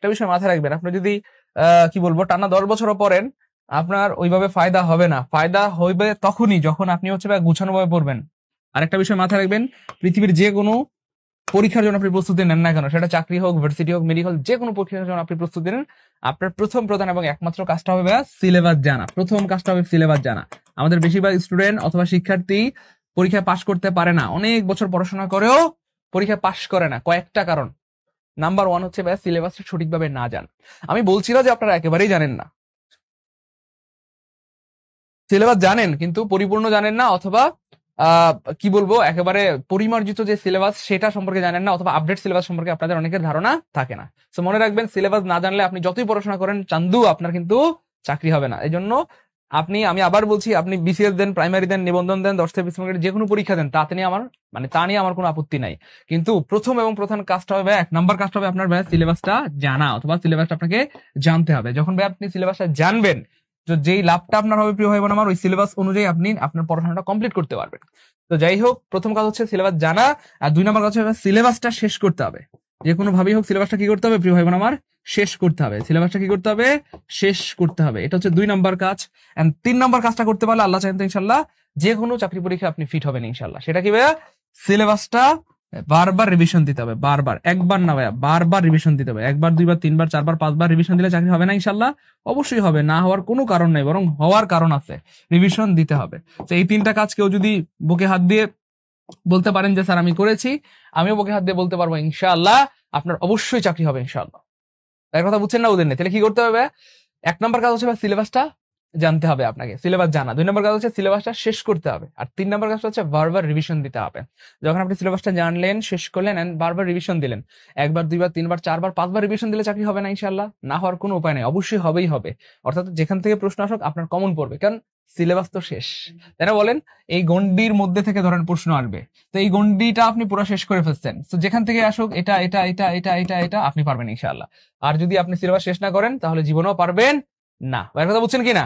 একটা বিষয় মাথায় রাখবেন, আপনি যদি কি বলবো টানা 10 বছরও পড়েন, আপনার ওইভাবে ফায়দা হবে না। ফায়দা হইবে তখনই যখন আপনি হচ্ছে গুছানো ভাবে পড়বেন। আর একটা বিষয় মাথায় রাখবেন, পৃথিবীর যে কোনো পরীক্ষার জন্য আপনি প্রস্তুতি নেন না কেন, সেটা চাকরি হোক, ভার্সিটি হোক, মেডিকেল, যে কোনো পরীক্ষার জন্য আপনি প্রস্তুতি নেন, আপনার প্রথম প্রধান এবং একমাত্র কাজটা হবে সিলেবাস জানা। প্রথম কাজটা হবে সিলেবাস জানা। আমাদের বেশিরভাগ স্টুডেন্ট অথবা শিক্ষার্থী পরীক্ষায় পাশ করতে পারে না, অনেক বছর পড়াশোনা করেও পরীক্ষায় পাশ করে না। কয়েকটা কারণ। নাম্বার 1 হচ্ছে সিলেবাসটা সঠিকভাবে না জান। আমি বলছি না যে আপনারা একেবারেই জানেন না, সিলেবাস জানেন কিন্তু পরিপূর্ণ জানেন না, অথবা কি বলবো একেবারে পরিমার্জিত যে সিলেবাস সেটা সম্পর্কে জানেন না, অথবা আপডেট সিলেবাস সম্পর্কে আপনাদের অনেকের ধারণা থাকে না। তো মনে রাখবেন, সিলেবাস না জানলে আপনি যতই পড়াশোনা করেন চান্দু, আপনার কিন্তু চাকরি হবে না। এই জন্য আমি আবার বলছি, আপনি বিসিএস দেন, প্রাইমারি দেন, নিবন্ধন দেন, 10 থেকে 20 মার্কের যে কোনো পরীক্ষা দেন, তা নিয়ে আমার কোনো আপত্তি নাই। কিন্তু প্রথম এবং প্রধান কাজটা হবে, 1 নাম্বার কাজটা হবে আপনার সিলেবাসটা জানা, অথবা সিলেবাসটা আপনাকে জানতে হবে। যখন আপনি সিলেবাসটা জানবেন, তো যেই লাভটা আপনার হবে প্রিয় ভাই বোন আমার, ওই সিলেবাস অনুযায়ী আপনি আপনার পড়াশোনাটা কমপ্লিট করতে পারবেন। তো যাই হোক, প্রথম কাজ হচ্ছে সিলেবাস জানা, আর 2 নম্বর কাজ হচ্ছে সিলেবাসটা শেষ করতে হবে। যে কোনো ভাবেই হোক সিলেবাসটা কি করতে হবে প্রিয় ভাই বোন আমার, শেষ করতে হবে। সিলেবাসটা কি করতে হবে, শেষ করতে হবে। এটা হচ্ছে 2 নম্বর কাজ। এন্ড 3 নম্বর কাজটা করতে পারলে আল্লাহ চাইতে ইনশাআল্লাহ যে কোনো চাকরি পরীক্ষা আপনি ফিট হবেন ইনশাআল্লাহ। সেটা কি ভাইয়া, সিলেবাসটা বারবার রিভিশন দিতে হবে। বারবার, একবার না ভাইয়া, বারবার রিভিশন দিতে হবে। 1 বার 2 বার 3 বার 4 বার 5 বার রিভিশন দিলে চাকরি হবে না ইনশাআল্লাহ? অবশ্যই হবে, না হওয়ার কোনো কারণ নাই, বরং হওয়ার কারণ আছে। রিভিশন দিতে হবে। তো এই 3টা কাজ কেউ যদি বুকে হাত দিয়ে বলতে পারেন যে স্যার আমি করেছি, আমিও বুকে হাত দিয়ে বলতে পারবো ইনশাআল্লাহ আপনার অবশ্যই চাকরি হবে ইনশাআল্লাহ। তাই কথা বুঝছেন না ওদের নেই? তাহলে কি করতে হবে? 1 নম্বর কাজ হচ্ছে সিলেবাসটা জানতে হবে আপনাকে, সিলেবাস জানা। 2 নম্বর কাজ হচ্ছে সিলেবাসটা শেষ করতে হবে। আর 3 নম্বর কাজটা হচ্ছে বারবার রিভিশন দিতে হবে। যখন আপনি সিলেবাসটা জানলেন, শেষ করলেন, এন্ড বারবার রিভিশন দিলেন, 1 বার 2 বার 3 বার 4 বার 5 বার রিভিশন দিলে চাকরি হবে না ইনশাআল্লাহ? না হওয়ার কোনো উপায় নেই, অবশ্যই হবেই হবে। অর্থাৎ যেখান থেকে প্রশ্ন আসুক আপনার কমন পড়বে, কারণ সিলেবাস তো শেষ, তাই না বলেন? এই গন্ডির মধ্যে থেকে ধরেন প্রশ্ন আসবে, তো এই গন্ডিটা আপনি পুরো শেষ করে ফেলছেন, তো যেখান থেকে আসুক এটা এটা এটা এটা এটা এটা আপনি পারবেন ইনশাআল্লাহ। আর যদি আপনি সিলেবাস শেষ না করেন তাহলে জীবনেও পারবেন না। ভাইয়ের কথা বুঝছেন কিনা?